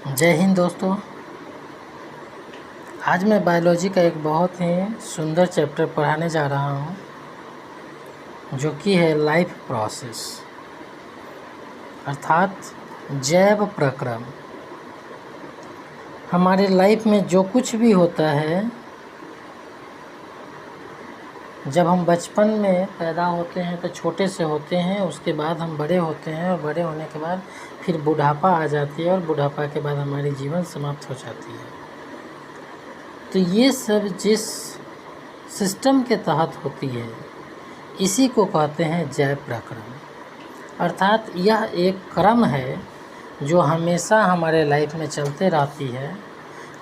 जय हिंद दोस्तों। आज मैं बायोलॉजी का एक बहुत ही सुंदर चैप्टर पढ़ाने जा रहा हूँ जो कि है लाइफ प्रोसेस अर्थात जैव प्रक्रम। हमारे लाइफ में जो कुछ भी होता है, जब हम बचपन में पैदा होते हैं तो छोटे से होते हैं, उसके बाद हम बड़े होते हैं और बड़े होने के बाद फिर बुढ़ापा आ जाती है और बुढ़ापा के बाद हमारी जीवन समाप्त हो जाती है। तो ये सब जिस सिस्टम के तहत होती है इसी को कहते हैं जैव प्रक्रम। अर्थात यह एक क्रम है जो हमेशा हमारे लाइफ में चलते रहती है।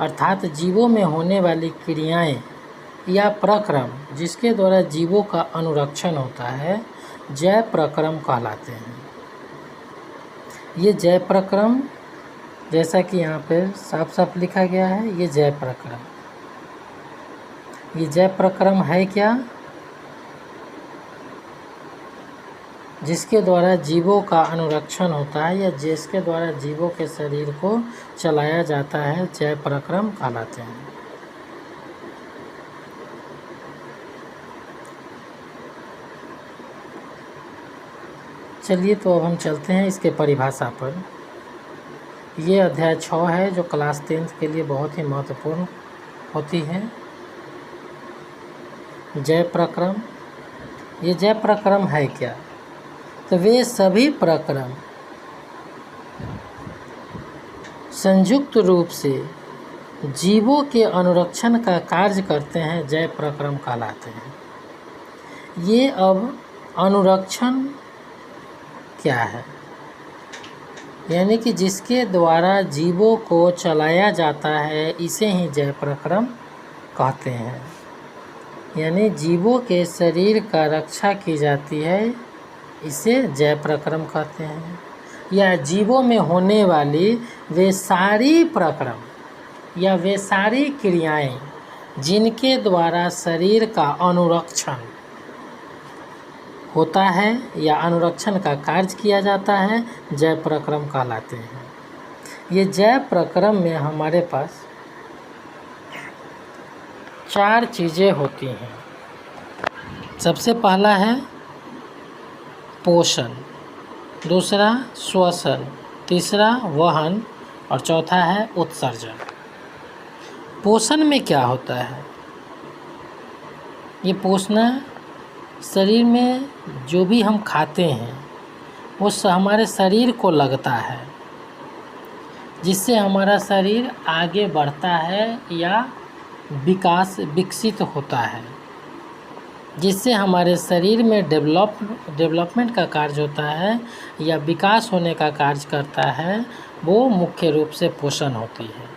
अर्थात जीवों में होने वाली क्रियाएं या प्रक्रम जिसके द्वारा जीवों का अनुरक्षण होता है जैव प्रक्रम कहलाते हैं। ये जैव प्रक्रम जैसा कि यहाँ पे साफ साफ लिखा गया है, ये जैव प्रक्रम। ये जैव प्रक्रम है क्या? जिसके द्वारा जीवों का अनुरक्षण होता है या जिसके द्वारा जीवों के शरीर को चलाया जाता है, जैव प्रक्रम कहलाते हैं। चलिए तो अब हम चलते हैं इसके परिभाषा पर। ये अध्याय 6 है जो क्लास 10th के लिए बहुत ही महत्वपूर्ण होती है। जैव प्रक्रम। ये जैव प्रक्रम है क्या? तो वे सभी प्रक्रम संयुक्त रूप से जीवों के अनुरक्षण का कार्य करते हैं, जैव प्रक्रम कहलाते हैं। ये अब अनुरक्षण क्या है? यानी कि जिसके द्वारा जीवों को चलाया जाता है इसे ही जैव प्रक्रम कहते हैं। यानी जीवों के शरीर का रक्षा की जाती है, इसे जैव प्रक्रम कहते हैं। या जीवों में होने वाली वे सारी प्रक्रम या वे सारी क्रियाएं जिनके द्वारा शरीर का अनुरक्षण होता है या अनुरक्षण का कार्य किया जाता है, जैव प्रक्रम कहलाते हैं। ये जैव प्रक्रम में हमारे पास 4 चीज़ें होती हैं। सबसे पहला है पोषण, दूसरा श्वसन, तीसरा वहन और चौथा है उत्सर्जन। पोषण में क्या होता है? ये पोषण शरीर में जो भी हम खाते हैं वो हमारे शरीर को लगता है, जिससे हमारा शरीर आगे बढ़ता है या विकसित होता है, जिससे हमारे शरीर में डेवलपमेंट का कार्य होता है या विकास होने का कार्य करता है, वो मुख्य रूप से पोषण होती है।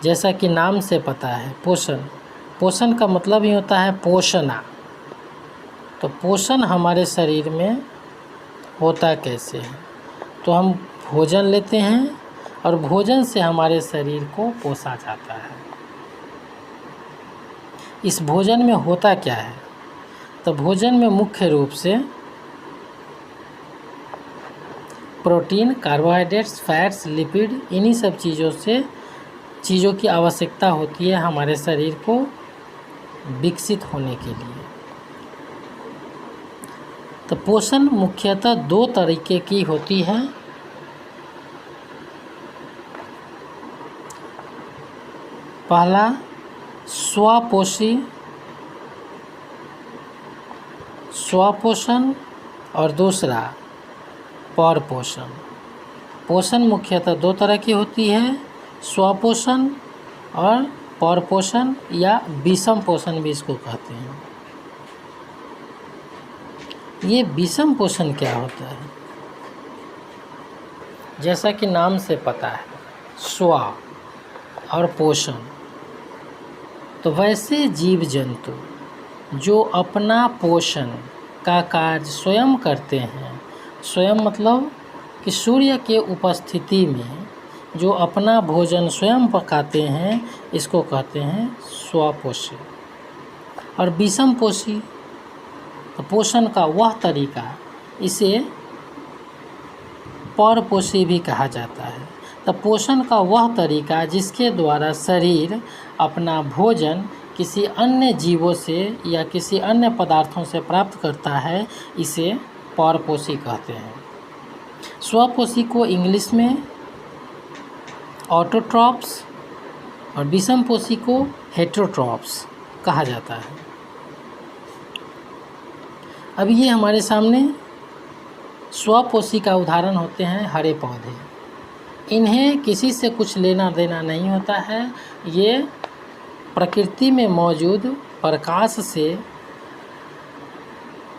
जैसा कि नाम से पता है पोषण, पोषण का मतलब ही होता है पोषना। तो पोषण हमारे शरीर में होता कैसे है? तो हम भोजन लेते हैं और भोजन से हमारे शरीर को पोसा जाता है। इस भोजन में होता क्या है? तो भोजन में मुख्य रूप से प्रोटीन, कार्बोहाइड्रेट्स, फैट्स, लिपिड, इन्हीं सब चीज़ों की आवश्यकता होती है हमारे शरीर को विकसित होने के लिए। तो पोषण मुख्यतः 2 तरीके की होती है। पहला स्वपोषण और दूसरा परपोषण। पोषण मुख्यतः 2 तरह की होती है, स्वपोषण और परपोषण या विषम पोषण भी इसको कहते हैं। ये विषम पोषण क्या होता है? जैसा कि नाम से पता है स्व और पोषण, तो वैसे जीव जंतु जो अपना पोषण का कार्य स्वयं करते हैं, स्वयं मतलब कि सूर्य के उपस्थिति में जो अपना भोजन स्वयं पकाते हैं, इसको कहते हैं स्वपोषी। और विषम पोषी तो पोषण का वह तरीका, इसे परपोषी भी कहा जाता है। तो पोषण का वह तरीका जिसके द्वारा शरीर अपना भोजन किसी अन्य जीवों से या किसी अन्य पदार्थों से प्राप्त करता है, इसे परपोषी कहते हैं। स्वपोषी को इंग्लिश में ऑटोट्रॉप्स और विषमपोषी को हेटेरोट्रॉप्स कहा जाता है। अब ये हमारे सामने स्वपोषी का उदाहरण होते हैं हरे पौधे। इन्हें किसी से कुछ लेना देना नहीं होता है। ये प्रकृति में मौजूद प्रकाश से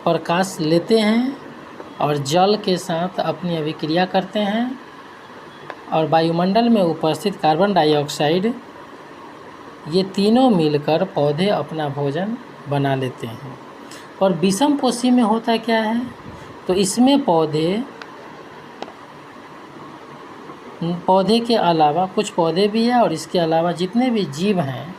प्रकाश लेते हैं और जल के साथ अपनी अभिक्रिया करते हैं और वायुमंडल में उपस्थित कार्बन डाइऑक्साइड, ये तीनों मिलकर पौधे अपना भोजन बना लेते हैं। और विषमपोषी में होता क्या है, तो इसमें पौधे के अलावा कुछ पौधे भी है और इसके अलावा जितने भी जीव हैं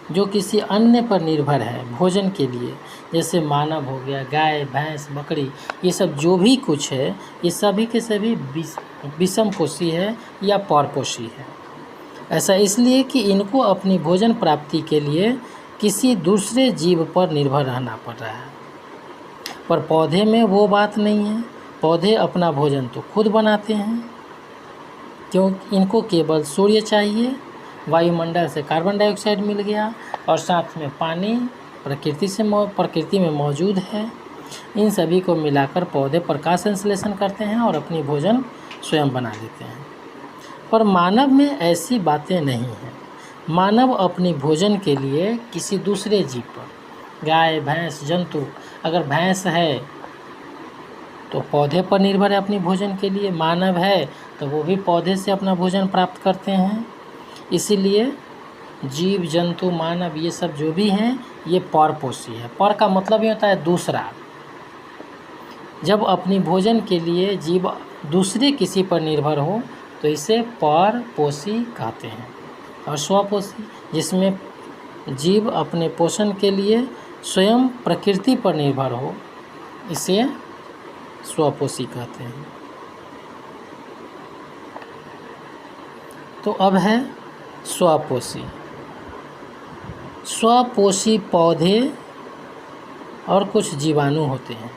जो किसी अन्य पर निर्भर है भोजन के लिए, जैसे मानव हो गया, गाय, भैंस, बकरी, ये सब जो भी कुछ है, ये सभी के सभी विषमपोषी है या परपोषी है। ऐसा इसलिए कि इनको अपनी भोजन प्राप्ति के लिए किसी दूसरे जीव पर निर्भर रहना पड़ रहा है। पर पौधे में वो बात नहीं है। पौधे अपना भोजन तो खुद बनाते हैं, क्योंकि इनको केवल सूर्य चाहिए, वायुमंडल से कार्बन डाइऑक्साइड मिल गया और साथ में पानी प्रकृति में मौजूद है। इन सभी को मिलाकर पौधे प्रकाश संश्लेषण करते हैं और अपनी भोजन स्वयं बना लेते हैं। पर मानव में ऐसी बातें नहीं हैं। मानव अपनी भोजन के लिए किसी दूसरे जीव पर, गाय, भैंस, जंतु, अगर भैंस है तो पौधे पर निर्भर है अपनी भोजन के लिए, मानव है तो वो भी पौधे से अपना भोजन प्राप्त करते हैं। इसीलिए जीव, जंतु, मानव, ये सब जो भी हैं ये परपोषी है। पर का मतलब ये होता है दूसरा। जब अपनी भोजन के लिए जीव दूसरे किसी पर निर्भर हो तो इसे परपोषी कहते हैं। और स्वपोषी, जिसमें जीव अपने पोषण के लिए स्वयं प्रकृति पर निर्भर हो, इसे स्वपोषी कहते हैं। तो अब है स्वपोषी। स्वपोषी पौधे और कुछ जीवाणु होते हैं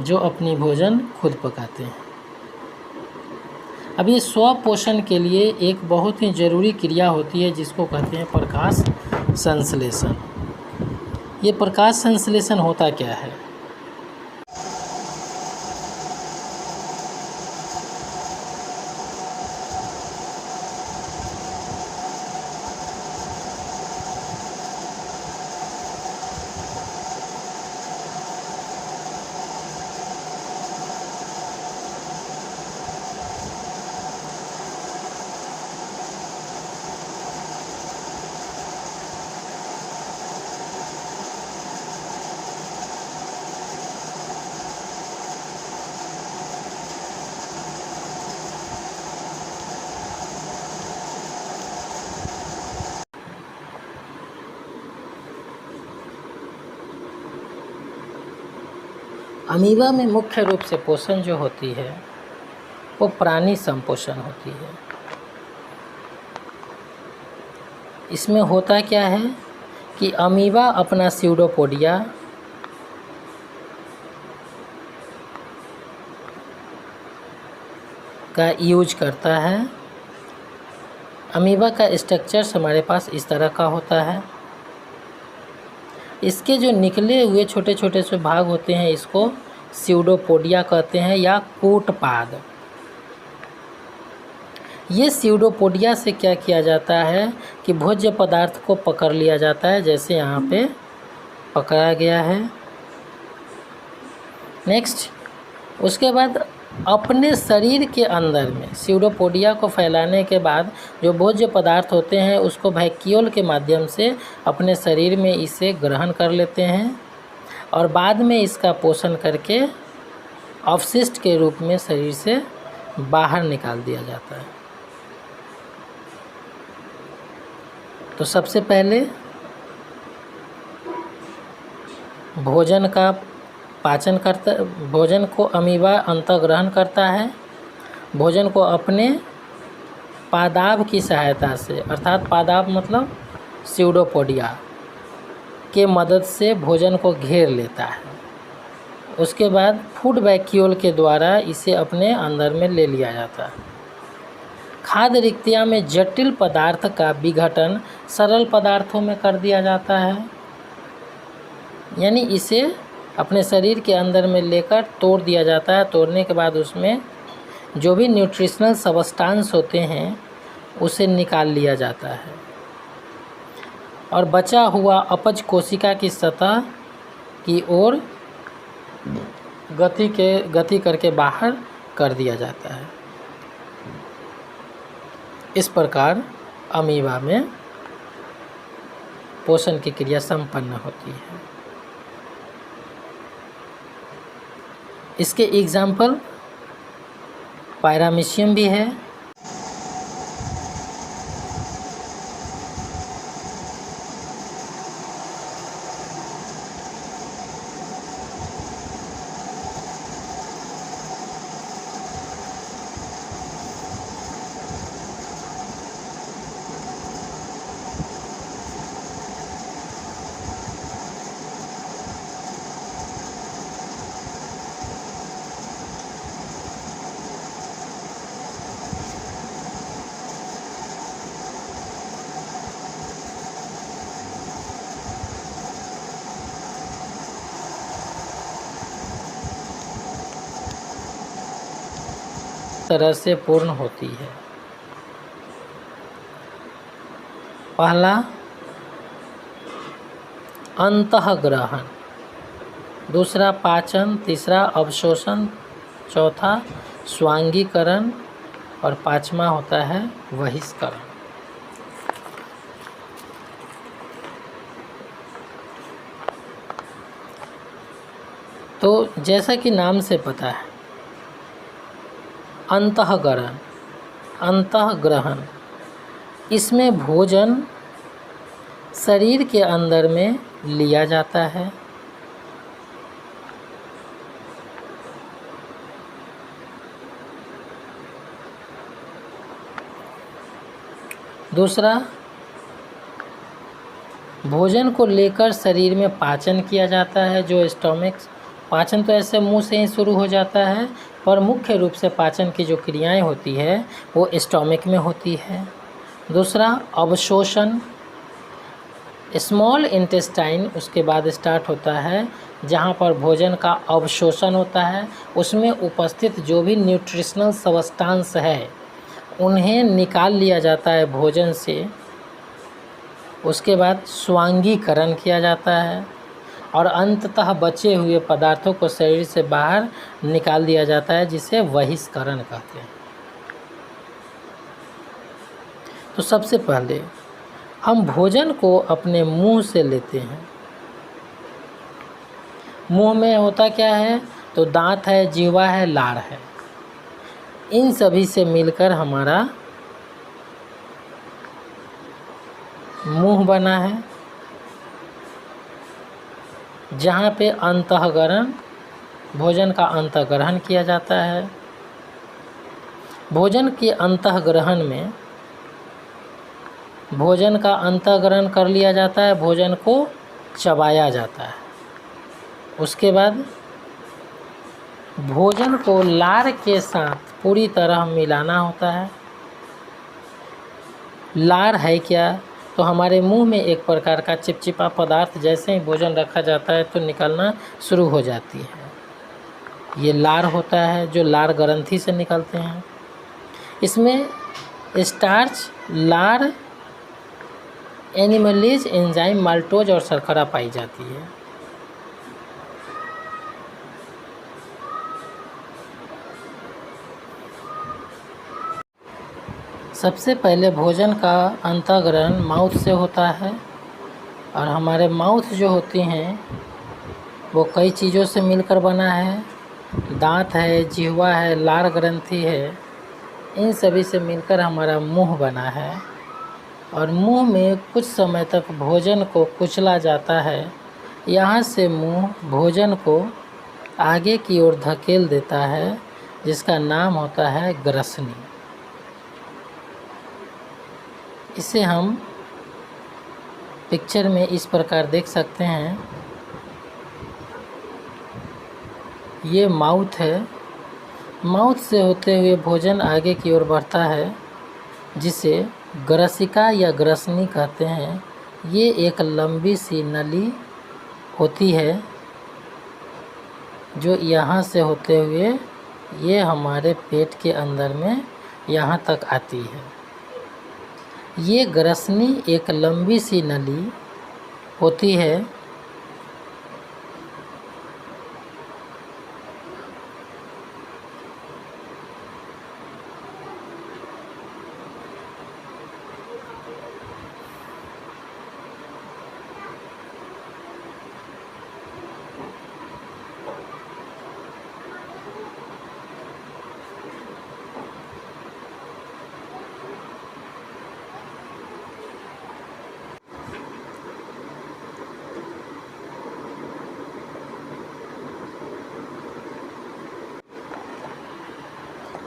जो अपनी भोजन खुद पकाते हैं। अब ये स्वपोषण के लिए एक बहुत ही ज़रूरी क्रिया होती है जिसको कहते हैं प्रकाश संश्लेषण। ये प्रकाश संश्लेषण होता क्या है? अमीबा में मुख्य रूप से पोषण जो होती है वो प्राणी संपोषण होती है। इसमें होता क्या है कि अमीबा अपना स्यूडोपोडिया का यूज करता है। अमीबा का स्ट्रक्चर्स हमारे पास इस तरह का होता है। इसके जो निकले हुए छोटे छोटे से भाग होते हैं इसको स्यूडोपोडिया कहते हैं या कूटपाद। ये स्यूडोपोडिया से क्या किया जाता है कि भोज्य पदार्थ को पकड़ लिया जाता है, जैसे यहाँ पे पकड़ा गया है। नेक्स्ट, उसके बाद अपने शरीर के अंदर में स्यूडोपोडिया को फैलाने के बाद जो भोज्य पदार्थ होते हैं उसको वैक्यूल के माध्यम से अपने शरीर में इसे ग्रहण कर लेते हैं और बाद में इसका पोषण करके अवशिष्ट के रूप में शरीर से बाहर निकाल दिया जाता है। तो सबसे पहले भोजन का पाचन करता, भोजन को अमीबा अंतःग्रहण करता है। भोजन को अपने पादाप की सहायता से, अर्थात पादाप मतलब स्यूडोपोडिया के मदद से भोजन को घेर लेता है। उसके बाद फूड वैक्यूल के द्वारा इसे अपने अंदर में ले लिया जाता है। खाद्य रिक्तियाँ में जटिल पदार्थ का विघटन सरल पदार्थों में कर दिया जाता है, यानी इसे अपने शरीर के अंदर में लेकर तोड़ दिया जाता है। तोड़ने के बाद उसमें जो भी न्यूट्रिशनल सब्सटेंस होते हैं उसे निकाल लिया जाता है और बचा हुआ अपच कोशिका की सतह की ओर गति करके बाहर कर दिया जाता है। इस प्रकार अमीबा में पोषण की क्रिया संपन्न होती है। इसके एग्जाम्पल पैरामीशियम भी है। तरह से पूर्ण होती है। पहला अंतःग्रहण, दूसरा पाचन, तीसरा अवशोषण, चौथा स्वांगीकरण और पांचवा होता है बहिष्करण। तो जैसा कि नाम से पता है, अंतःग्रहण इसमें भोजन शरीर के अंदर में लिया जाता है। दूसरा, भोजन को लेकर शरीर में पाचन किया जाता है, जो स्टोमिक पाचन तो ऐसे मुंह से ही शुरू हो जाता है, पर मुख्य रूप से पाचन की जो क्रियाएं होती है वो स्टोमिक में होती है। दूसरा अवशोषण, स्मॉल इंटेस्टाइन उसके बाद स्टार्ट होता है, जहाँ पर भोजन का अवशोषण होता है। उसमें उपस्थित जो भी न्यूट्रिशनल सब्सटेंस है उन्हें निकाल लिया जाता है भोजन से। उसके बाद स्वांगीकरण किया जाता है और अंततः बचे हुए पदार्थों को शरीर से बाहर निकाल दिया जाता है, जिसे बहिष्करण कहते हैं। तो सबसे पहले हम भोजन को अपने मुंह से लेते हैं। मुंह में होता क्या है, तो दांत है, जीवा है, लार है, इन सभी से मिलकर हमारा मुंह बना है, जहाँ पे अंतःग्रहण, भोजन का अंतःग्रहण किया जाता है। भोजन के अंतःग्रहण में भोजन का अंतःग्रहण कर लिया जाता है, भोजन को चबाया जाता है। उसके बाद भोजन को लार के साथ पूरी तरह मिलाना होता है। लार है क्या, तो हमारे मुंह में एक प्रकार का चिपचिपा पदार्थ जैसे ही भोजन रखा जाता है तो निकलना शुरू हो जाती है। ये लार होता है, जो लार ग्रंथि से निकलते हैं। इसमें स्टार्च, लार, एनिमलेज, एंजाइम, माल्टोज और शर्करा पाई जाती है। सबसे पहले भोजन का अंतःग्रहण माउथ से होता है और हमारे माउथ जो होती हैं वो कई चीज़ों से मिलकर बना है। दांत है, जिह्वा है, लार ग्रंथि है, इन सभी से मिलकर हमारा मुंह बना है। और मुंह में कुछ समय तक भोजन को कुचला जाता है। यहाँ से मुंह भोजन को आगे की ओर धकेल देता है, जिसका नाम होता है ग्रसनी। इसे हम पिक्चर में इस प्रकार देख सकते हैं। ये माउथ है। माउथ से होते हुए भोजन आगे की ओर बढ़ता है, जिसे ग्रसिका या ग्रसनी कहते हैं। ये एक लंबी सी नली होती है जो यहाँ से होते हुए ये हमारे पेट के अंदर में यहाँ तक आती है। ये ग्रसनी एक लंबी सी नली होती है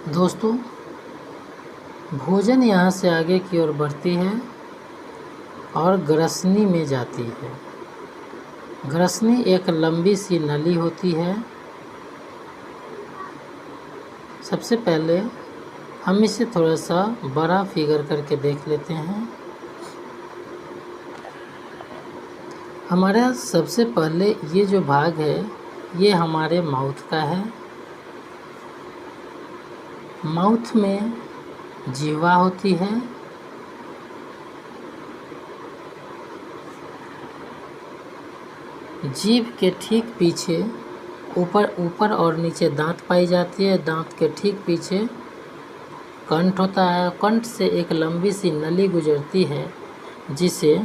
दोस्तों। भोजन यहाँ से आगे की ओर बढ़ती है और ग्रसनी में जाती है। ग्रसनी एक लंबी सी नली होती है। सबसे पहले हम इसे थोड़ा सा बड़ा फिगर करके देख लेते हैं। हमारा सबसे पहले ये जो भाग है ये हमारे माउथ का है। माउथ में जीवा होती है। जीभ के ठीक पीछे ऊपर और नीचे दांत पाई जाती है। दांत के ठीक पीछे कंठ होता है। कंठ से एक लंबी सी नली गुजरती है, जिसे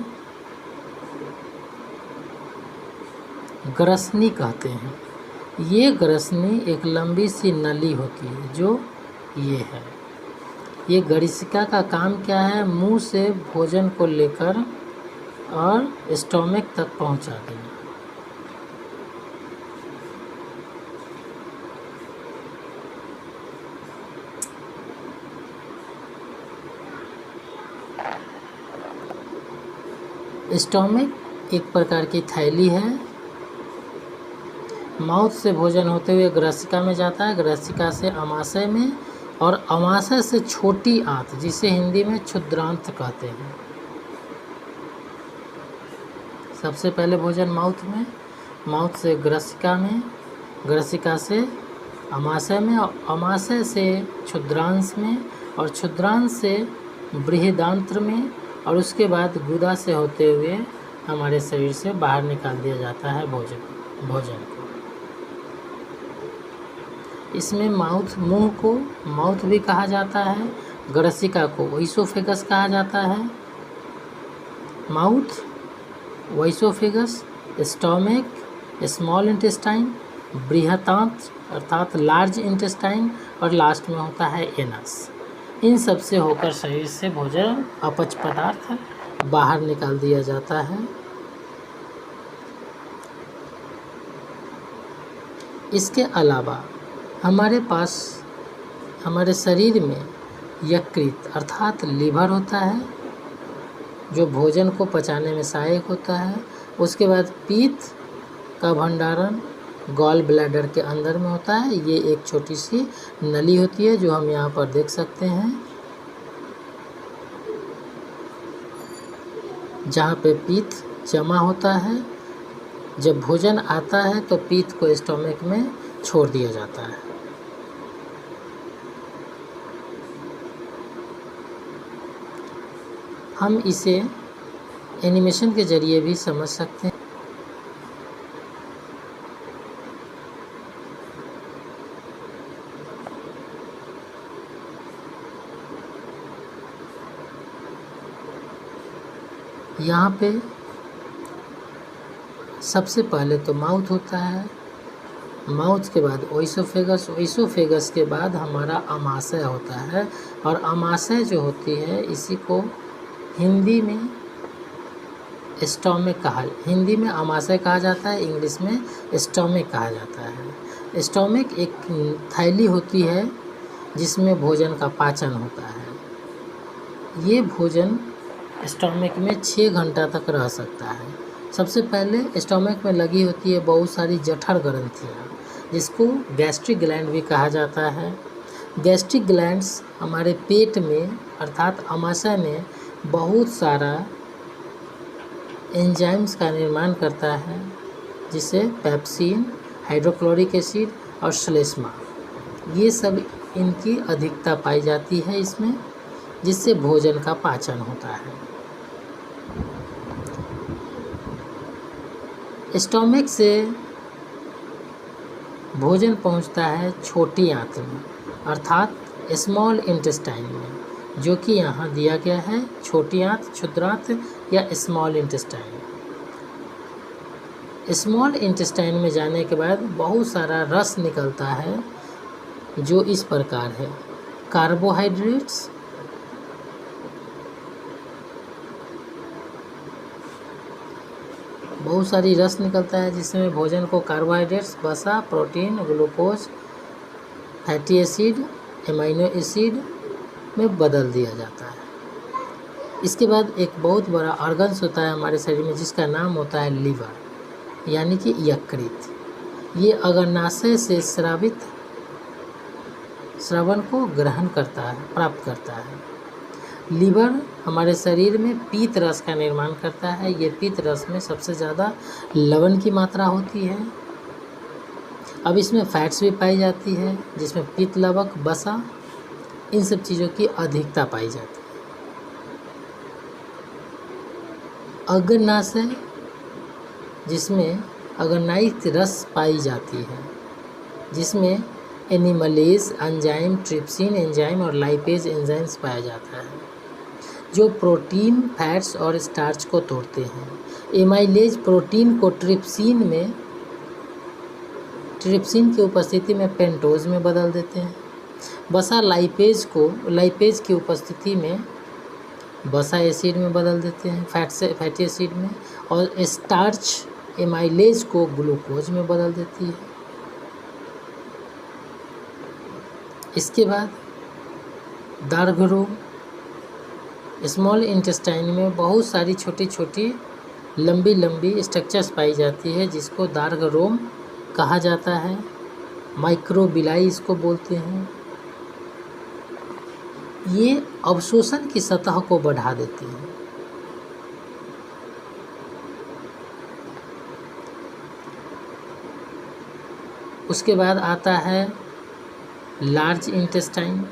ग्रसनी कहते हैं। ये ग्रसनी एक लंबी सी नली होती है जो ये है। ये ग्रसिका का काम क्या है? मुंह से भोजन को लेकर और स्टोमक तक पहुंचा देना। स्टोमक एक प्रकार की थैली है। माउथ से भोजन होते हुए ग्रसिका में जाता है। ग्रसिका से अमाशय में और अमाशय से छोटी आंत, जिसे हिंदी में क्षुद्रांत कहते हैं। सबसे पहले भोजन माउथ में, माउथ से ग्रसिका में, ग्रसिका से अमाशय में और अमाशय से क्षुद्रांश में और क्षुद्रांश से बृहदांत्र में और उसके बाद गुदा से होते हुए हमारे शरीर से बाहर निकाल दिया जाता है भोजन को। इसमें मुंह को माउथ भी कहा जाता है। ग्रसिका को ओइसोफेगस कहा जाता है। Mouth, oesophagus, stomach, small intestine, बृहदांत्र अर्थात लार्ज इंटेस्टाइन और लास्ट में होता है एनस। इन सब से होकर शरीर से भोजन अपच पदार्थ बाहर निकाल दिया जाता है। इसके अलावा हमारे पास हमारे शरीर में यकृत अर्थात लीवर होता है, जो भोजन को पचाने में सहायक होता है। उसके बाद पीत का भंडारण गॉल ब्लैडर के अंदर में होता है। ये एक छोटी सी नली होती है जो हम यहाँ पर देख सकते हैं, जहाँ पे पीत जमा होता है। जब भोजन आता है तो पीत को स्टोमक में छोड़ दिया जाता है। हम इसे एनिमेशन के जरिए भी समझ सकते हैं। यहाँ पे सबसे पहले तो माउथ होता है। माउथ के बाद ओइसोफेगस, ओइसोफेगस के बाद हमारा अमाशय होता है। और अमाशय जो होती है इसी को हिंदी में स्टोमक हिंदी में अमाशय कहा जाता है, इंग्लिश में स्टोमक कहा जाता है। स्टोमिक एक थैली होती है जिसमें भोजन का पाचन होता है। ये भोजन स्टोमिक में 6 घंटा तक रह सकता है। सबसे पहले स्टोमिक में लगी होती है बहुत सारी जठर ग्रंथियाँ, जिसको गैस्ट्रिक ग्लैंड भी कहा जाता है। गैस्ट्रिक ग्लैंड्स हमारे पेट में अर्थात आमाशय में बहुत सारा एंजाइम्स का निर्माण करता है, जिसे पेप्सिन, हाइड्रोक्लोरिक एसिड और श्लेष्मा, ये सब इनकी अधिकता पाई जाती है इसमें, जिससे भोजन का पाचन होता है। स्टोमिक से भोजन पहुंचता है छोटी आंत में अर्थात स्मॉल इंटेस्टाइन में, जो कि यहाँ दिया गया है, छोटी आंत, क्षुद्रांत या स्मॉल इंटेस्टाइन। स्मॉल इंटेस्टाइन में जाने के बाद बहुत सारा रस निकलता है, जो इस प्रकार है। कार्बोहाइड्रेट्स, बहुत सारी रस निकलता है जिसमें भोजन को कार्बोहाइड्रेट्स, वसा, protein, glucose, fatty acid, amino acid में बदल दिया जाता है। इसके बाद एक बहुत बड़ा ऑर्गन्स होता है हमारे शरीर में जिसका नाम होता है लीवर, यानी कि यकृत। ये अग्नाशय से श्रवण को ग्रहण करता है, प्राप्त करता है। लीवर हमारे शरीर में पीत रस का निर्माण करता है। ये पीत रस में सबसे ज़्यादा लवण की मात्रा होती है। अब इसमें फैट्स भी पाई जाती है, जिसमें पित्त लवक, वसा, इन सब चीज़ों की अधिकता पाई जाती है। अग्नाशय, जिसमें अग्नाइट रस पाई जाती है, जिसमें एनिमलेज एंजाइम, ट्रिप्सिन एंजाइम और लाइपेज एंजाइम्स पाया जाता है, जो प्रोटीन, फैट्स और स्टार्च को तोड़ते हैं। एमाइलेज प्रोटीन को ट्रिप्सिन की उपस्थिति में पेंटोज में बदल देते हैं। वसा लाइपेज को लाइपेज की उपस्थिति में वसा एसिड में बदल देते हैं, फैटी एसिड में, और स्टार्च एमाइलेज को ग्लूकोज में बदल देती है। इसके बाद दार्घरोम, स्मॉल इंटेस्टाइन में बहुत सारी छोटी छोटी लंबी लंबी स्ट्रक्चर्स पाई जाती है, जिसको दार्घरोम कहा जाता है। माइक्रोबिलाई इसको बोलते हैं। ये अवशोषण की सतह को बढ़ा देती है। उसके बाद आता है लार्ज इंटेस्टाइन।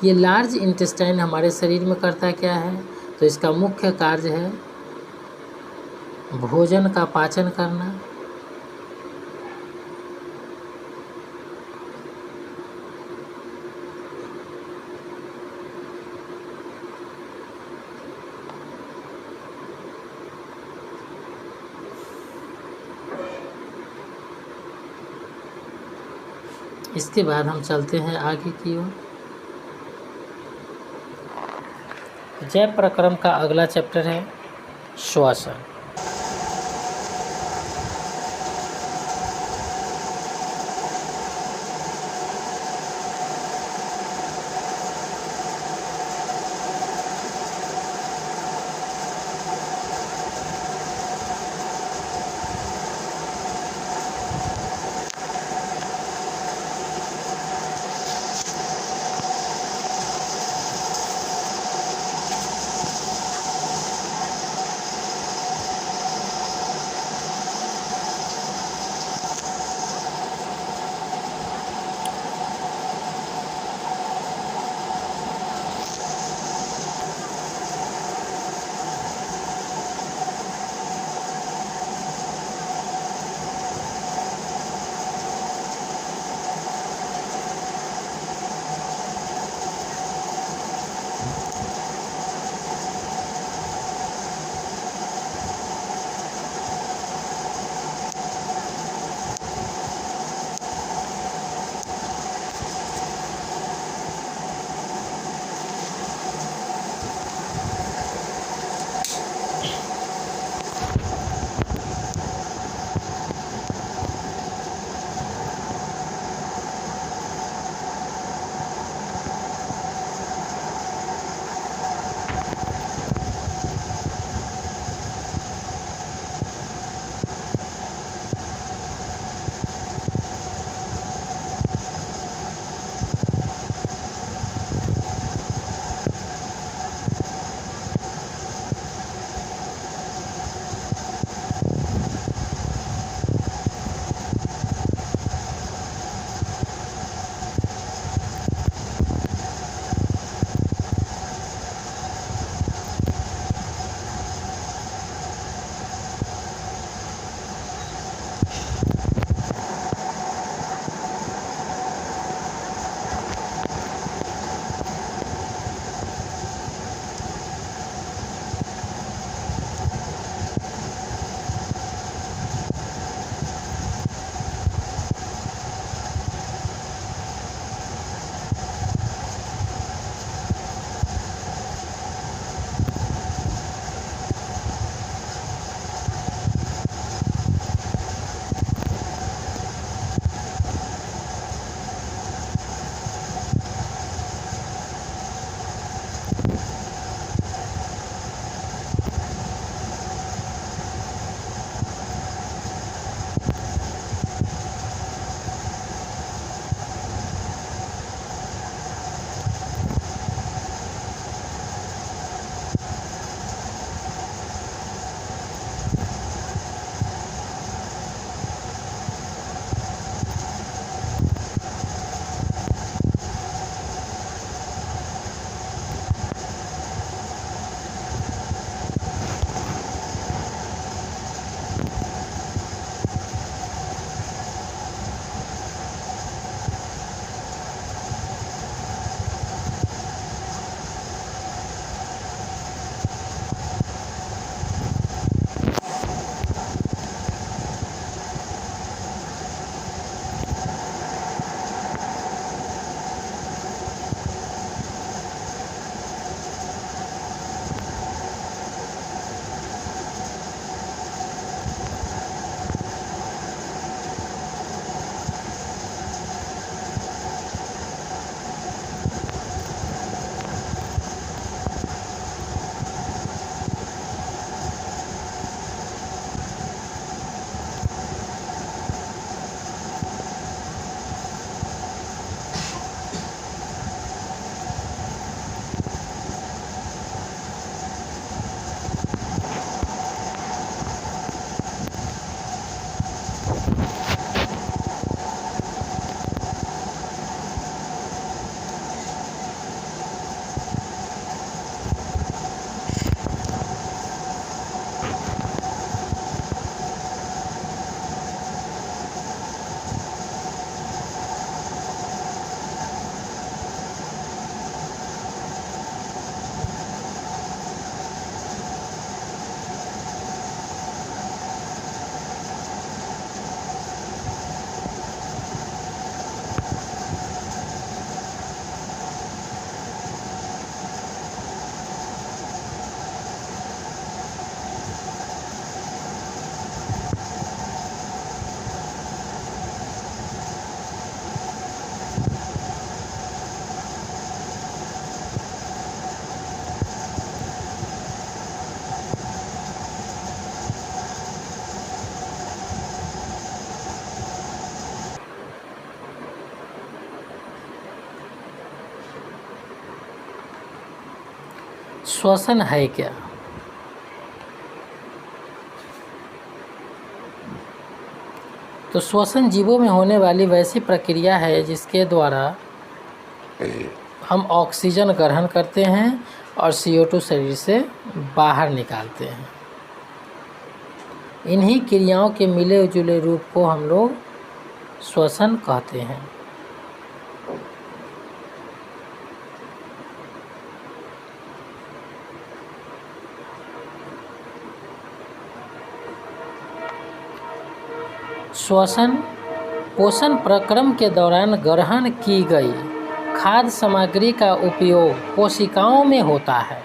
ये लार्ज इंटेस्टाइन हमारे शरीर में करता क्या है, तो इसका मुख्य कार्य है भोजन का पाचन करना। इसके बाद हम चलते हैं आगे की ओर। जय प्रक्रम का अगला चैप्टर है श्वसन। श्वसन है क्या? तो श्वसन जीवों में होने वाली वैसी प्रक्रिया है जिसके द्वारा हम ऑक्सीजन ग्रहण करते हैं और CO2 शरीर से बाहर निकालते हैं। इन्हीं क्रियाओं के मिले जुले रूप को हम लोग श्वसन कहते हैं। श्वसन पोषण प्रक्रम के दौरान ग्रहण की गई खाद्य सामग्री का उपयोग कोशिकाओं में होता है,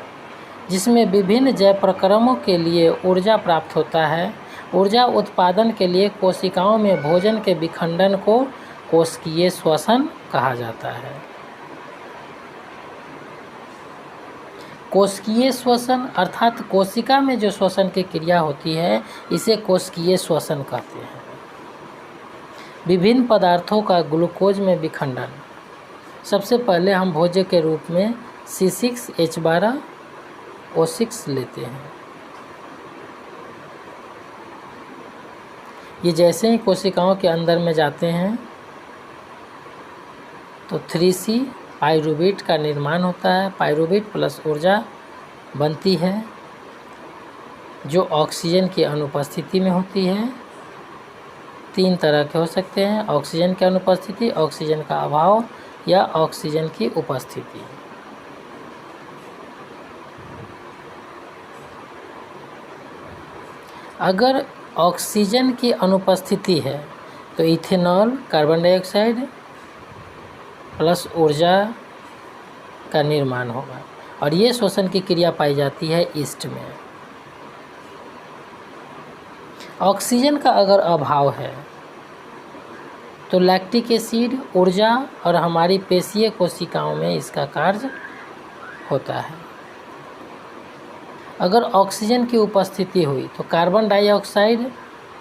जिसमें विभिन्न जैव प्रक्रमों के लिए ऊर्जा प्राप्त होता है। ऊर्जा उत्पादन के लिए कोशिकाओं में भोजन के विखंडन को कोशिकीय श्वसन कहा जाता है। कोशिकीय श्वसन अर्थात कोशिका में जो श्वसन की क्रिया होती है, इसे कोशिकीय श्वसन कहते हैं। विभिन्न पदार्थों का ग्लूकोज में विखंडन। सबसे पहले हम भोज्य के रूप में C6H12O6 लेते हैं। ये जैसे ही कोशिकाओं के अंदर में जाते हैं तो 3C पाइरूवेट का निर्माण होता है। पाइरूवेट प्लस ऊर्जा बनती है जो ऑक्सीजन की अनुपस्थिति में होती है। 3 तरह के हो सकते हैं: ऑक्सीजन की अनुपस्थिति, ऑक्सीजन का अभाव या ऑक्सीजन की उपस्थिति। अगर ऑक्सीजन की अनुपस्थिति है तो इथेनॉल, कार्बन डाइऑक्साइड प्लस ऊर्जा का निर्माण होगा और ये श्वसन की क्रिया पाई जाती है ईस्ट में। ऑक्सीजन का अगर अभाव है तो लैक्टिक एसिड, ऊर्जा और हमारी पेशीय कोशिकाओं में इसका कार्य होता है। अगर ऑक्सीजन की उपस्थिति हुई तो कार्बन डाइऑक्साइड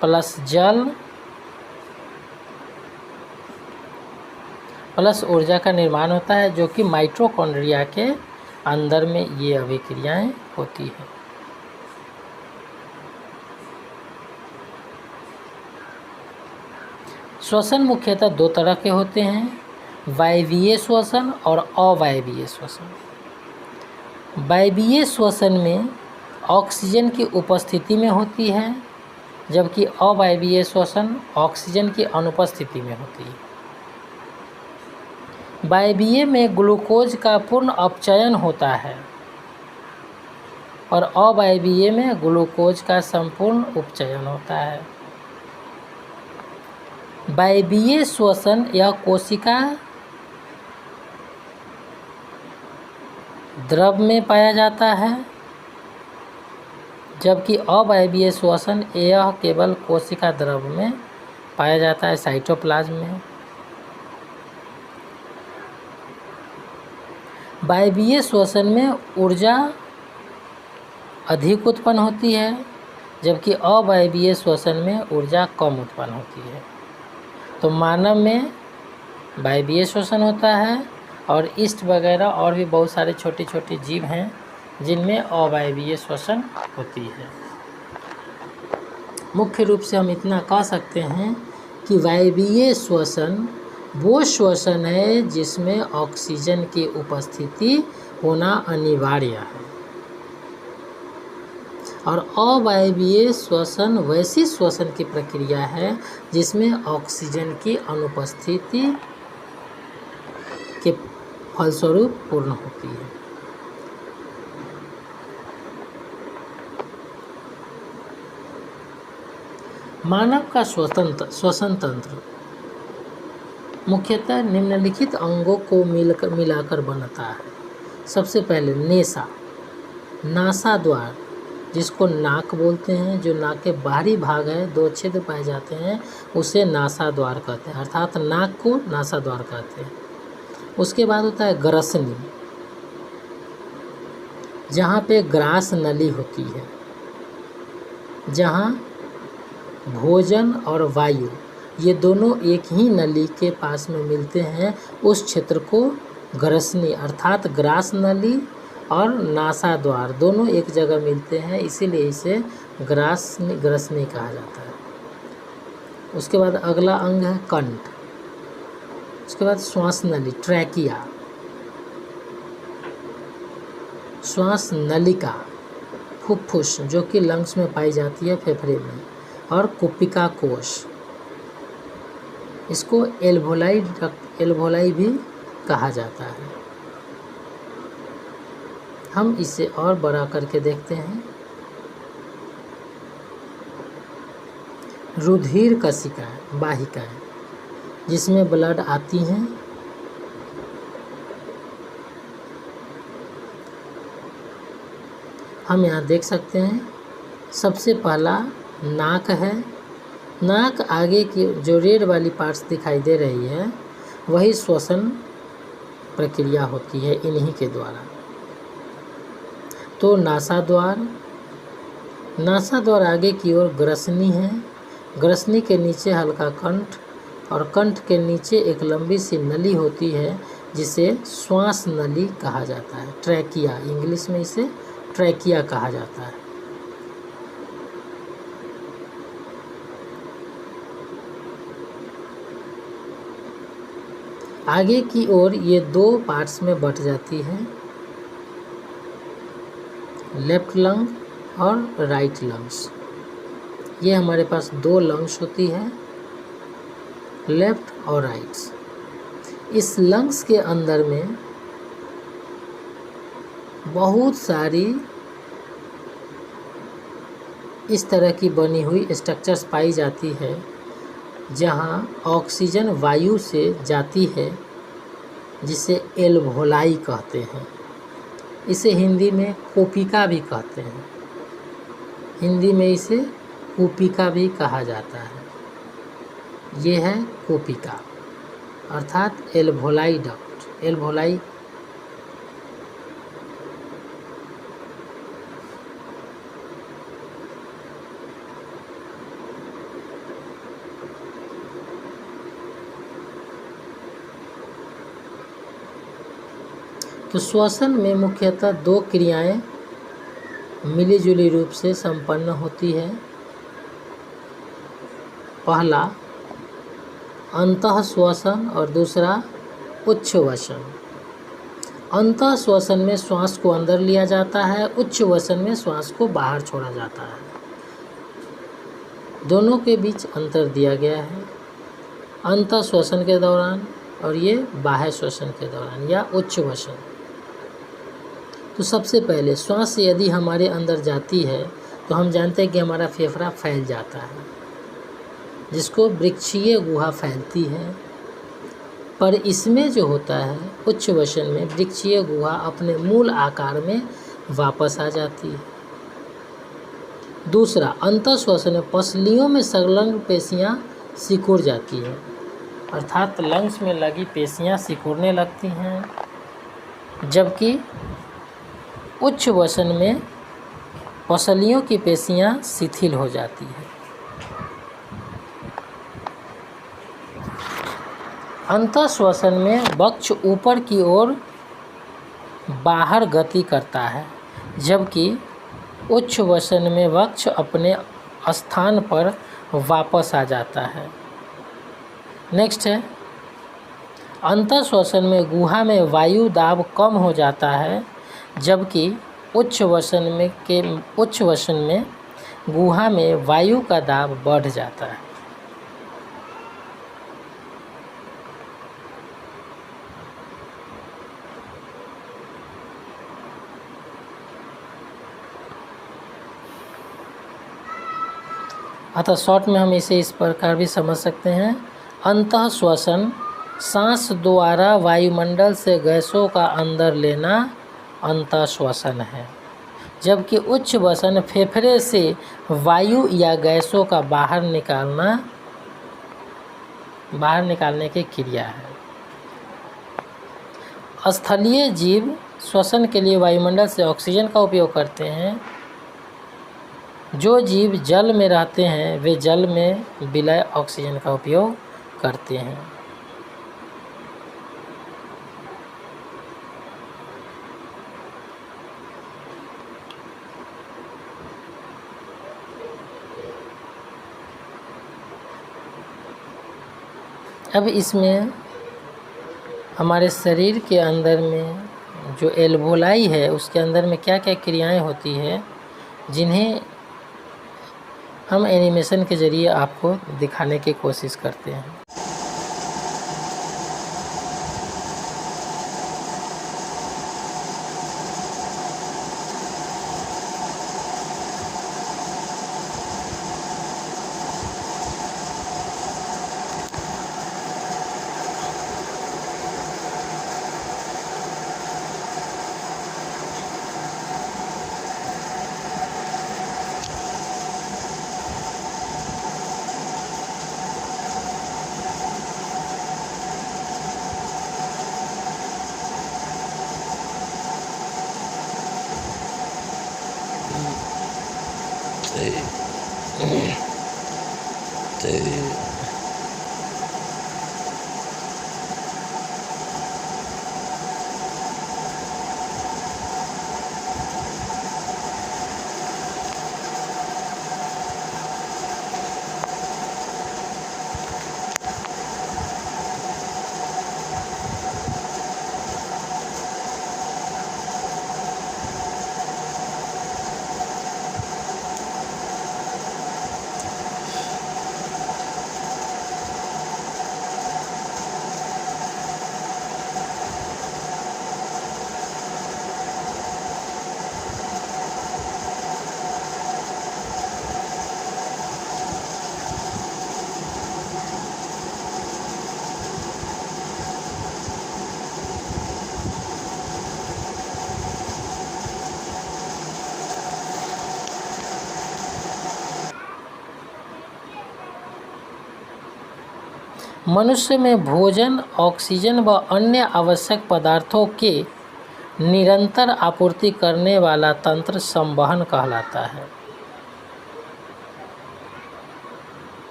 प्लस जल प्लस ऊर्जा का निर्माण होता है, जो कि माइटोकॉन्ड्रिया के अंदर में ये अभिक्रियाएं होती हैं। श्वसन मुख्यतः 2 तरह के होते हैं: वायवीय श्वसन और अवायवीय श्वसन। वायवीय श्वसन में ऑक्सीजन की उपस्थिति में होती है, जबकि अवायवीय श्वसन ऑक्सीजन की अनुपस्थिति में होती है। वायवीय में ग्लूकोज का पूर्ण अपचयन होता है और अवायवीय में ग्लूकोज का संपूर्ण उपचयन होता है। वायवीय श्वसन या कोशिका द्रव में पाया जाता है, जबकि अवायवीय श्वसन यह केवल कोशिका द्रव में पाया जाता है, साइटोप्लाज्म में। वायवीय श्वसन में ऊर्जा अधिक उत्पन्न होती है, जबकि अवायवीय श्वसन में ऊर्जा कम उत्पन्न होती है। तो मानव में वायवीय श्वसन होता है और ईस्ट वगैरह और भी बहुत सारे छोटे छोटे जीव हैं जिनमें अवायवीय श्वसन होती है। मुख्य रूप से हम इतना कह सकते हैं कि वायवीय श्वसन वो श्वसन है जिसमें ऑक्सीजन की उपस्थिति होना अनिवार्य है, और अवायवीय श्वसन वैसी श्वसन की प्रक्रिया है जिसमें ऑक्सीजन की अनुपस्थिति के फलस्वरूप पूर्ण होती है। मानव का श्वसन तंत्र मुख्यतः निम्नलिखित अंगों को मिलाकर बनता है। सबसे पहले नासा द्वार, जिसको नाक बोलते हैं, जो नाक के बाहरी भाग है, 2 छिद्र पाए जाते हैं, उसे नासा द्वार कहते हैं, अर्थात नाक को नासा द्वार कहते हैं। उसके बाद होता है ग्रसनी, जहाँ पे ग्रास नली होती है, जहाँ भोजन और वायु ये दोनों एक ही नली के पास में मिलते हैं, उस क्षेत्र को ग्रसनी अर्थात ग्रास नली और नासा द्वार दोनों एक जगह मिलते हैं, इसीलिए इसे ग्रसनी कहा जाता है। उसके बाद अगला अंग है कंठ। उसके बाद श्वास नली ट्रैकिया, श्वास नलिका फुफ्फुस जो कि लंग्स में पाई जाती है, फेफड़े में, और कुपिका कोश, इसको एल्वोलाई भी कहा जाता है। हम इसे और बड़ा करके देखते हैं। रुधिर कशिकाएं वाहिकाएं जिसमें ब्लड आती हैं। हम यहाँ देख सकते हैं सबसे पहला नाक है। नाक आगे की जो रेड वाली पार्ट्स दिखाई दे रही है वही श्वसन प्रक्रिया होती है इन्हीं के द्वारा। तो नासाद्वार आगे की ओर ग्रसनी है। ग्रसनी के नीचे हल्का कंठ और कंठ के नीचे एक लंबी सी नली होती है जिसे श्वास नली कहा जाता है, ट्रैकिया, इंग्लिश में इसे ट्रैकिया कहा जाता है। आगे की ओर ये दो पार्ट्स में बट जाती है, लेफ्ट लंग और राइट लंग्स। ये हमारे पास दो लंग्स होती है, लेफ्ट और राइट। इस लंग्स के अंदर में बहुत सारी इस तरह की बनी हुई स्ट्रक्चर्स पाई जाती है जहाँ ऑक्सीजन वायु से जाती है, जिसे एल्वोलाई कहते हैं। इसे हिंदी में कोपिका भी कहते हैं, हिंदी में इसे कोपिका भी कहा जाता है। ये है कोपिका अर्थात एल्वोलाई डक्ट। एल्वोलाई तो श्वसन में मुख्यतः दो क्रियाएं मिलीजुली रूप से संपन्न होती है। पहला अंतः श्वसन और दूसरा उच्छ्वसन। अंतः श्वसन में श्वास को अंदर लिया जाता है, उच्छ्वसन में श्वास को बाहर छोड़ा जाता है। दोनों के बीच अंतर दिया गया है, अंतः श्वसन के दौरान और ये बाह्य श्वसन के दौरान या उच्छ्वसन। तो सबसे पहले श्वास यदि हमारे अंदर जाती है तो हम जानते हैं कि हमारा फेफड़ा फैल जाता है, जिसको वृक्षीय गुहा फैलती है। पर इसमें जो होता है उच्छ्वसन में वृक्षीय गुहा अपने मूल आकार में वापस आ जाती है। दूसरा अंतःश्वसन में पसलियों में संलग्न पेशियां सिकुड़ जाती है, अर्थात लंग्स में लगी पेशियां सिकुड़ने लगती हैं, जबकि उच्छ्वसन में पसलियों की पेशियां शिथिल हो जाती है। अंतःश्वसन में वक्ष ऊपर की ओर बाहर गति करता है, जबकि उच्छ्वसन में वक्ष अपने स्थान पर वापस आ जाता है। नेक्स्ट है अंतःश्वसन में गुहा में वायु दाब कम हो जाता है, जबकि उच्छ्वसन में गुहा में वायु का दाब बढ़ जाता है। अतः शॉर्ट में हम इसे इस प्रकार भी समझ सकते हैं। अंतःश्वसन सांस द्वारा वायुमंडल से गैसों का अंदर लेना अंतःश्वसन है, जबकि उच्छ्वसन फेफड़े से वायु या गैसों का बाहर निकालने की क्रिया है। स्थलीय जीव श्वसन के लिए वायुमंडल से ऑक्सीजन का उपयोग करते हैं। जो जीव जल में रहते हैं वे जल में विलय ऑक्सीजन का उपयोग करते हैं। अब इसमें हमारे शरीर के अंदर में जो एल्वोलाई है उसके अंदर में क्या क्या क्रियाएं होती है, जिन्हें हम एनिमेशन के ज़रिए आपको दिखाने की कोशिश करते हैं। मनुष्य में भोजन, ऑक्सीजन व अन्य आवश्यक पदार्थों के निरंतर आपूर्ति करने वाला तंत्र संवहन कहलाता है।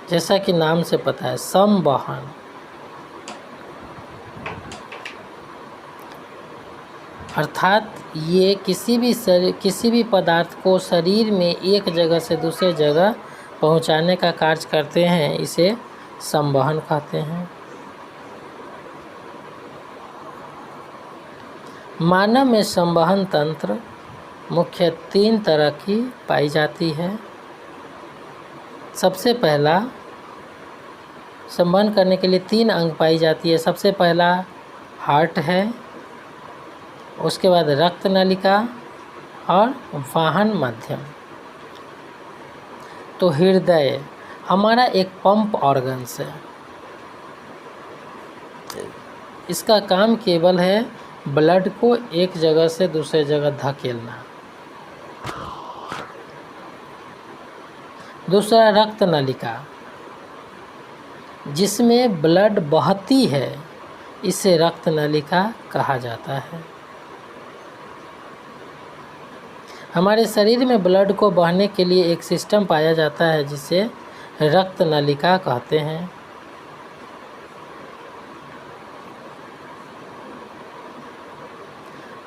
जैसा कि नाम से पता है, संवहन। अर्थात ये किसी भी पदार्थ को शरीर में एक जगह से दूसरे जगह पहुंचाने का कार्य करते हैं, इसे संवहन कहते हैं। मानव में संवहन तंत्र मुख्य 3 तरह की पाई जाती है। सबसे पहला, संवहन करने के लिए 3 अंग पाई जाती है। सबसे पहला हार्ट है, उसके बाद रक्त नलिका और वाहन माध्यम। तो हृदय हमारा एक पंप ऑर्गन्स है। इसका काम केवल है ब्लड को एक जगह से दूसरे जगह धकेलना। दूसरा रक्त नलिका, जिसमें ब्लड बहती है, इसे रक्त नलिका कहा जाता है। हमारे शरीर में ब्लड को बहने के लिए एक सिस्टम पाया जाता है जिसे रक्त नलिका कहते हैं।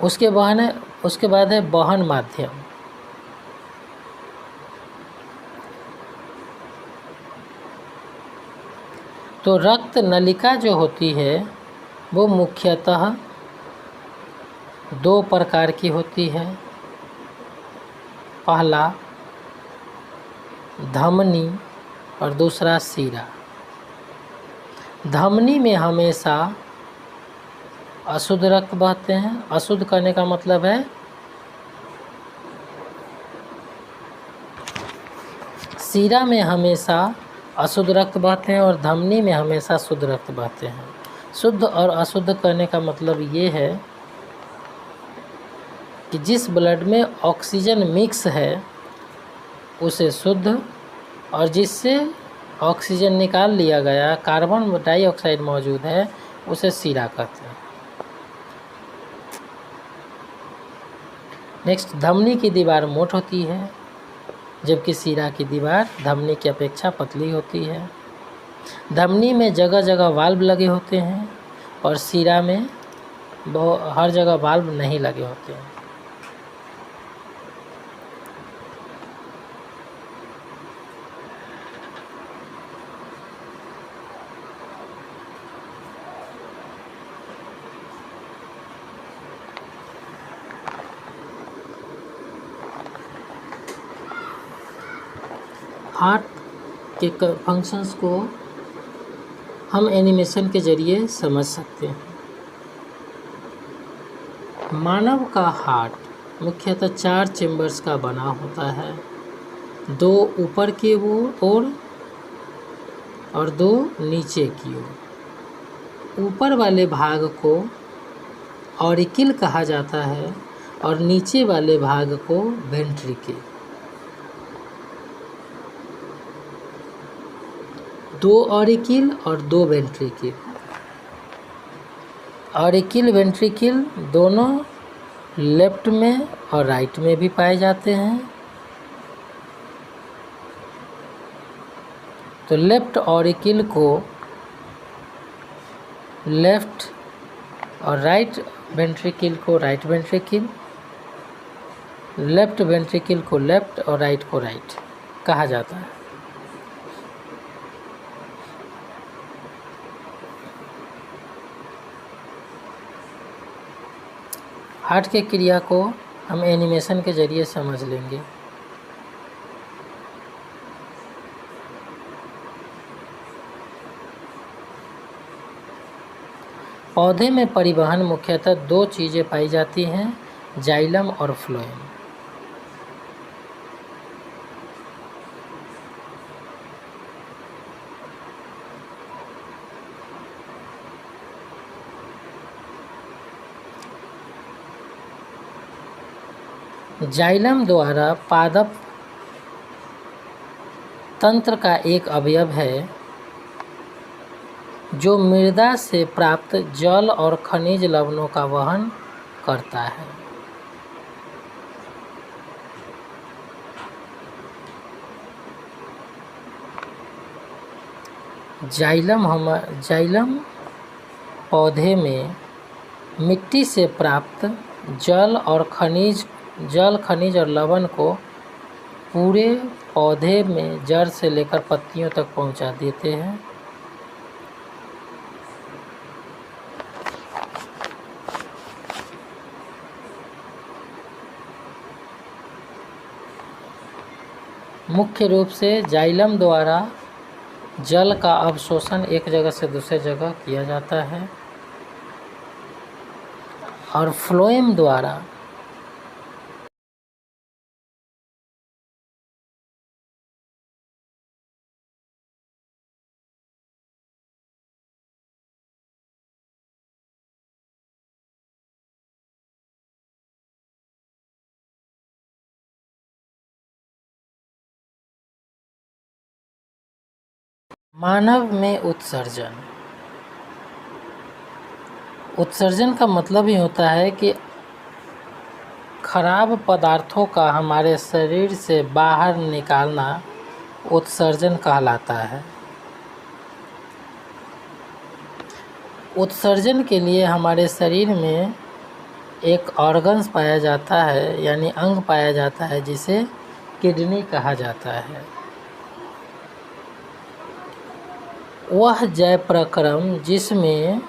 उसके बाद है वहन माध्यम। तो रक्त नलिका जो होती है वो मुख्यतः 2 प्रकार की होती है। पहला धमनी और दूसरा सीरा। धमनी में हमेशा अशुद्ध रक्त बहते हैं। अशुद्ध करने का मतलब है सीरा में हमेशा अशुद्ध रक्त बहते हैं और धमनी में हमेशा शुद्ध रक्त बहते हैं। शुद्ध और अशुद्ध करने का मतलब ये है कि जिस ब्लड में ऑक्सीजन मिक्स है उसे शुद्ध, और जिससे ऑक्सीजन निकाल लिया गया, कार्बन डाइऑक्साइड मौजूद है, उसे सीरा कहते हैं। नेक्स्ट, धमनी की दीवार मोट होती है, जबकि सीरा की दीवार धमनी की अपेक्षा पतली होती है। धमनी में जगह जगह वाल्व लगे होते हैं और सीरा में हर जगह वाल्व नहीं लगे होते हैं। हार्ट के फंक्शंस को हम एनिमेशन के ज़रिए समझ सकते हैं। मानव का हार्ट मुख्यतः 4 चेम्बर्स का बना होता है, 2 ऊपर की ओर और 2 नीचे की ओर। ऊपर वाले भाग को ऑरिकिल कहा जाता है और नीचे वाले भाग को वेंट्रिकल। 2 ऑरिकिल और 2 वेंट्रिकल। ऑरिकिल वेंट्रिकल दोनों लेफ्ट में और राइट में भी पाए जाते हैं। तो लेफ्ट ऑरिकिल को लेफ्ट और राइट वेंट्रिकल को राइट वेंट्रिकल, लेफ्ट वेंट्रिकल को लेफ्ट और राइट को राइट कहा जाता है। हार्ट के क्रिया को हम एनिमेशन के ज़रिए समझ लेंगे। पौधे में परिवहन मुख्यतः 2 चीज़ें पाई जाती हैं, जाइलम और फ्लोएम। जाइलम द्वारा पादप तंत्र का एक अवयव है जो मृदा से प्राप्त जल और खनिज लवणों का वहन करता है। जाइलम पौधे में मिट्टी से प्राप्त जल, खनिज और लवण को पूरे पौधे में जड़ से लेकर पत्तियों तक पहुंचा देते हैं। मुख्य रूप से जाइलम द्वारा जल का अवशोषण एक जगह से दूसरे जगह किया जाता है और फ्लोएम द्वारा मानव में उत्सर्जन का मतलब ही होता है कि खराब पदार्थों का हमारे शरीर से बाहर निकालना उत्सर्जन कहलाता है। उत्सर्जन के लिए हमारे शरीर में एक ऑर्गन्स पाया जाता है, यानी अंग पाया जाता है, जिसे किडनी कहा जाता है। वह जैव प्रक्रम जिसमें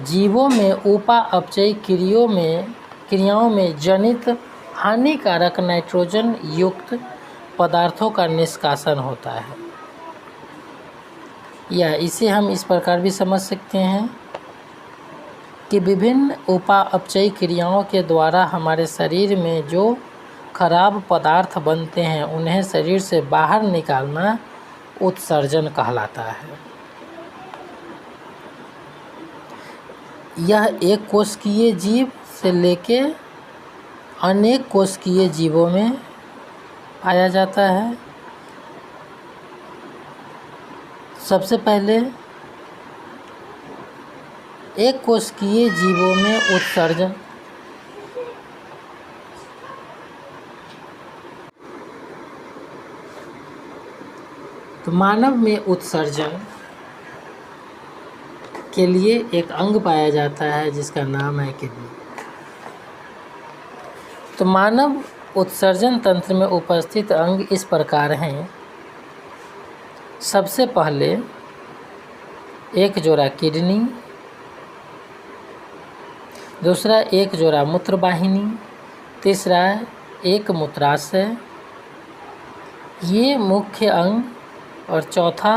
जीवों में उपापचयी क्रियाओं में जनित हानिकारक नाइट्रोजन युक्त पदार्थों का निष्कासन होता है। या इसे हम इस प्रकार भी समझ सकते हैं कि विभिन्न उपापचयी क्रियाओं के द्वारा हमारे शरीर में जो खराब पदार्थ बनते हैं उन्हें शरीर से बाहर निकालना उत्सर्जन कहलाता है। यह एक कोशिकीय जीव से लेके अनेक कोशिकीय जीवों में पाया जाता है। सबसे पहले एक कोशिकीय जीवों में उत्सर्जन तो मानव में उत्सर्जन के लिए एक अंग पाया जाता है जिसका नाम है किडनी। तो मानव उत्सर्जन तंत्र में उपस्थित अंग इस प्रकार हैं। सबसे पहले एक जोड़ा किडनी, दूसरा एक जोड़ा मूत्रवाहिनी, तीसरा एक मूत्राशय, ये मुख्य अंग, और चौथा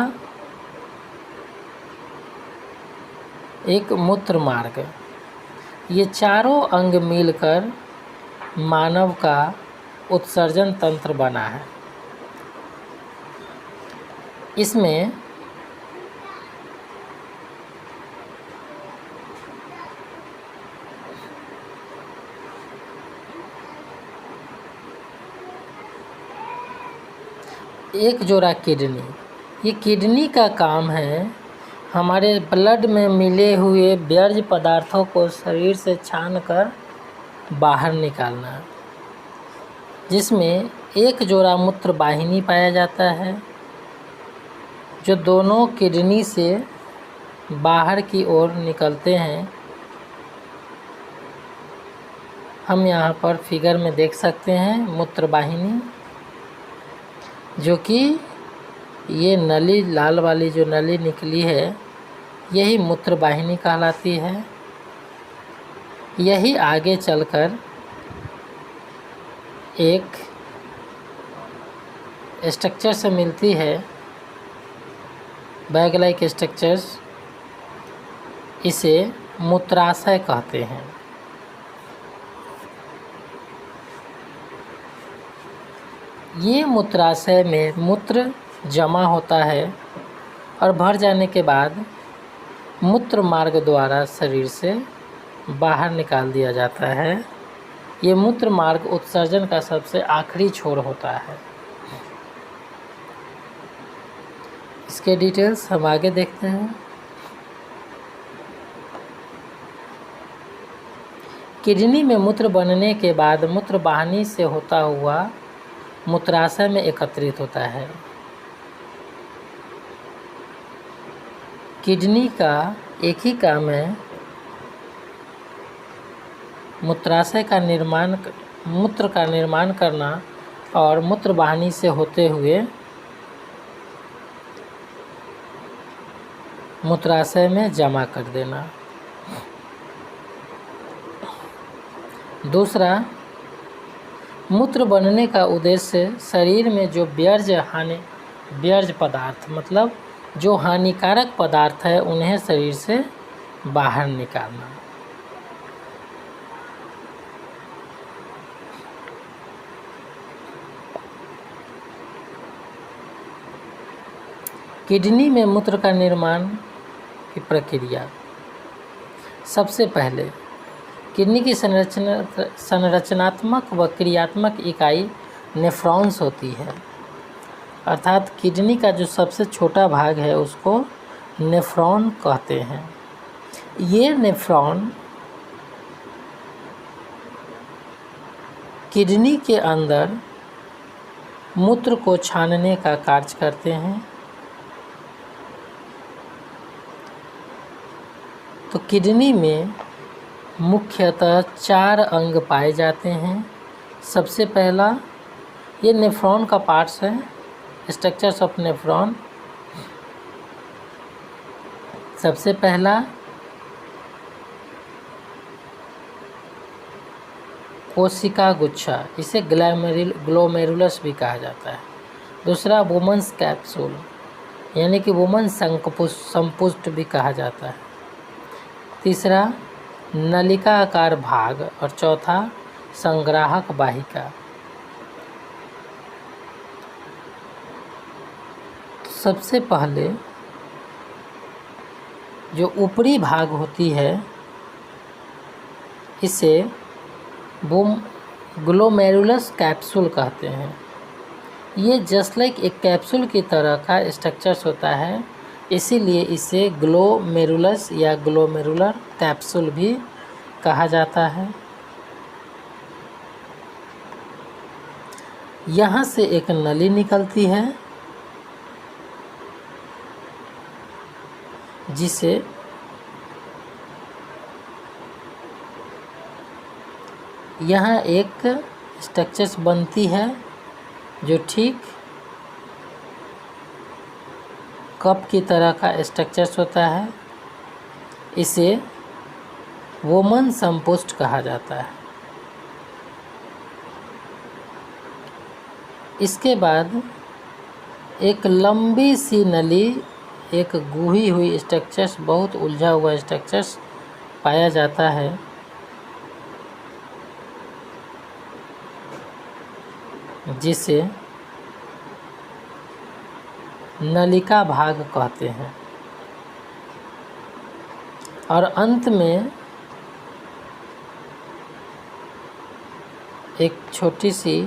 एक मूत्र मार्ग। ये चारों अंग मिलकर मानव का उत्सर्जन तंत्र बना है। इसमें एक जोड़ा किडनी, ये किडनी का काम है हमारे ब्लड में मिले हुए व्यर्थ पदार्थों को शरीर से छानकर बाहर निकालना, जिसमें एक जोड़ा मूत्र वाहिनी पाया जाता है जो दोनों किडनी से बाहर की ओर निकलते हैं। हम यहाँ पर फिगर में देख सकते हैं मूत्र वाहिनी, जो कि ये नली, लाल वाली जो नली निकली है, यही मूत्र वाहिनी कहलाती है। यही आगे चलकर एक स्ट्रक्चर से मिलती है, बैग लाइक स्ट्रक्चर्स, इसे मूत्राशय कहते हैं। ये मूत्राशय में मूत्र जमा होता है और भर जाने के बाद मूत्र मार्ग द्वारा शरीर से बाहर निकाल दिया जाता है। ये मूत्र मार्ग उत्सर्जन का सबसे आखिरी छोर होता है। इसके डिटेल्स हम आगे देखते हैं। किडनी में मूत्र बनने के बाद मूत्र वाहिनी से होता हुआ मूत्राशय में एकत्रित होता है। किडनी का एक ही काम है मूत्राशय का निर्माण, मूत्र का निर्माण करना और मूत्र वाहिनी से होते हुए मूत्राशय में जमा कर देना। दूसरा, मूत्र बनने का उद्देश्य शरीर में जो व्यर्थ पदार्थ, मतलब जो हानिकारक पदार्थ है, उन्हें शरीर से बाहर निकालना। किडनी में मूत्र का निर्माण की प्रक्रिया। सबसे पहले किडनी की संरचनात्मक व क्रियात्मक इकाई नेफ्रॉन्स होती है, अर्थात किडनी का जो सबसे छोटा भाग है उसको नेफ्रॉन कहते हैं। ये नेफ्रॉन किडनी के अंदर मूत्र को छानने का कार्य करते हैं। तो किडनी में मुख्यतः 4 अंग पाए जाते हैं। सबसे पहला, ये नेफ्रॉन का पार्ट्स है, स्ट्रक्चर्स ऑफ नेफ्रॉन। सबसे पहला कोशिका गुच्छा, इसे ग्लोमेरुलस भी कहा जाता है। दूसरा वुमन्स कैप्सूल, यानी कि वुमन संपुष्ट भी कहा जाता है। तीसरा नलिका आकार भाग, और चौथा संग्राहक वाहिका। सबसे पहले जो ऊपरी भाग होती है इसे ग्लोमेरुलस कैप्सूल कहते हैं। ये जस्ट लाइक एक कैप्सूल की तरह का स्ट्रक्चर्स होता है, इसीलिए इसे ग्लोमेरुलस या ग्लोमेरुलर कैप्सूल भी कहा जाता है। यहाँ से एक नली निकलती है जिसे यहाँ एक स्ट्रक्चर्स बनती है जो ठीक कप की तरह का स्ट्रक्चर्स होता है। इसे वुमन संपुष्ट कहा जाता है। इसके बाद एक लंबी सी नली, एक गूढ़ी हुई स्ट्रक्चर्स, बहुत उलझा हुआ स्ट्रक्चर्स पाया जाता है, जिसे नलिका भाग कहते हैं। और अंत में एक छोटी सी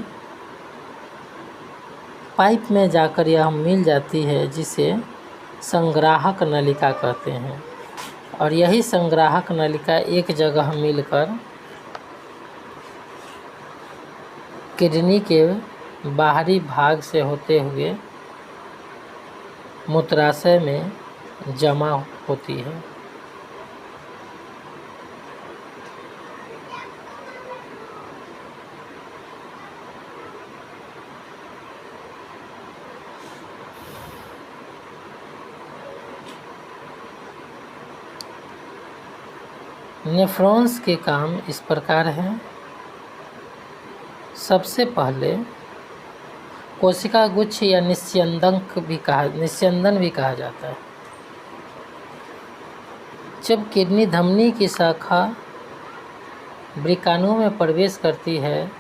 पाइप में जाकर यह मिल जाती है, जिसे संग्राहक नलिका कहते हैं। और यही संग्राहक नलिका एक जगह मिलकर किडनी के बाहरी भाग से होते हुए मूत्राशय में जमा होती है। नेफ्रॉन्स के काम इस प्रकार हैं। सबसे पहले कोशिका गुच्छ या निस्यंदन भी कहा जाता है। जब किडनी धमनी की शाखा वृकाणु में प्रवेश करती है,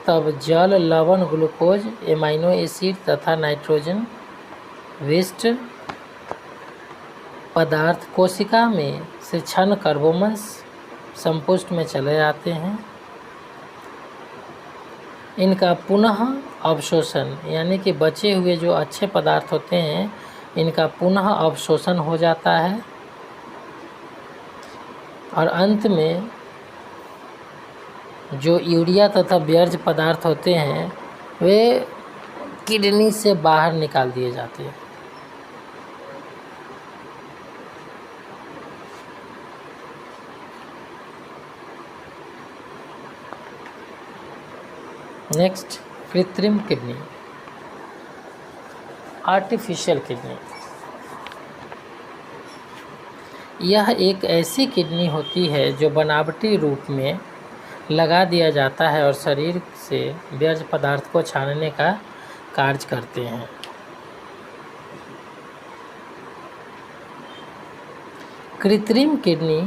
तब जल, लवण, ग्लूकोज, एमाइनो एसिड तथा नाइट्रोजन वेस्ट पदार्थ कोशिका में से क्षण कर्बोमंस संपुष्ट में चले जाते हैं। इनका पुनः अवशोषण, यानी कि बचे हुए जो अच्छे पदार्थ होते हैं, इनका पुनः अवशोषण हो जाता है। और अंत में जो यूरिया तथा व्यर्थ पदार्थ होते हैं, वे किडनी से बाहर निकाल दिए जाते हैं। नेक्स्ट, कृत्रिम किडनी, आर्टिफिशियल किडनी। यह एक ऐसी किडनी होती है जो बनावटी रूप में लगा दिया जाता है और शरीर से व्यर्थ पदार्थ को छानने का कार्य करते हैं। कृत्रिम किडनी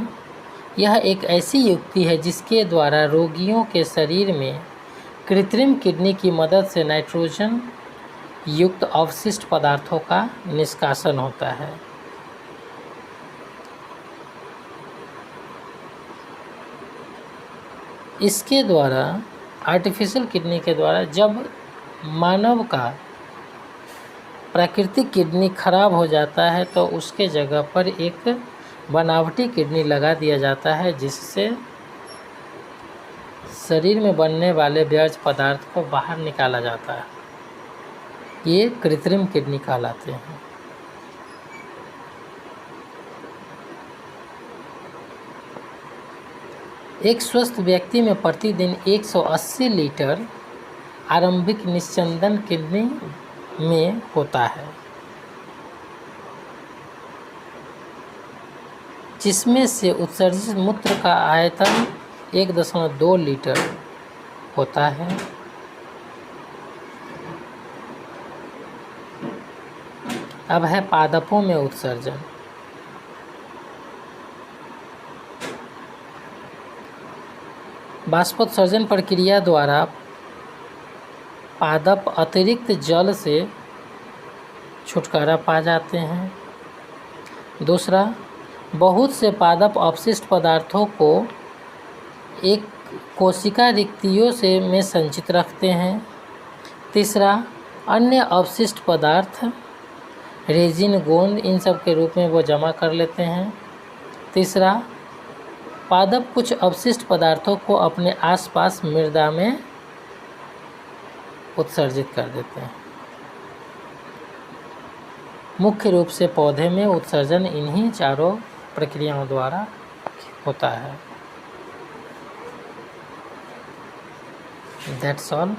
यह एक ऐसी युक्ति है जिसके द्वारा रोगियों के शरीर में कृत्रिम किडनी की मदद से नाइट्रोजन युक्त अवशिष्ट पदार्थों का निष्कासन होता है। इसके द्वारा, आर्टिफिशियल किडनी के द्वारा, जब मानव का प्राकृतिक किडनी खराब हो जाता है तो उसके जगह पर एक बनावटी किडनी लगा दिया जाता है, जिससे शरीर में बनने वाले व्यर्थ पदार्थ को बाहर निकाला जाता है। ये कृत्रिम किडनी कहलाते हैं। एक स्वस्थ व्यक्ति में प्रतिदिन 180 लीटर आरंभिक निस्यंदन किडनी में होता है, जिसमें से उत्सर्जित मूत्र का आयतन 1.2 लीटर होता है। अब है पादपों में उत्सर्जन। बाष्पोत्सर्जन प्रक्रिया द्वारा पादप अतिरिक्त जल से छुटकारा पा जाते हैं। दूसरा, बहुत से पादप अपशिष्ट पदार्थों को एक कोशिका रिक्तियों से में संचित रखते हैं। तीसरा, अन्य अवशिष्ट पदार्थ रेजिन, गोंद, इन सब के रूप में वो जमा कर लेते हैं। तीसरा, पादप कुछ अवशिष्ट पदार्थों को अपने आसपास मृदा में उत्सर्जित कर देते हैं। मुख्य रूप से पौधे में उत्सर्जन इन्हीं चारों प्रक्रियाओं द्वारा होता है। That's all.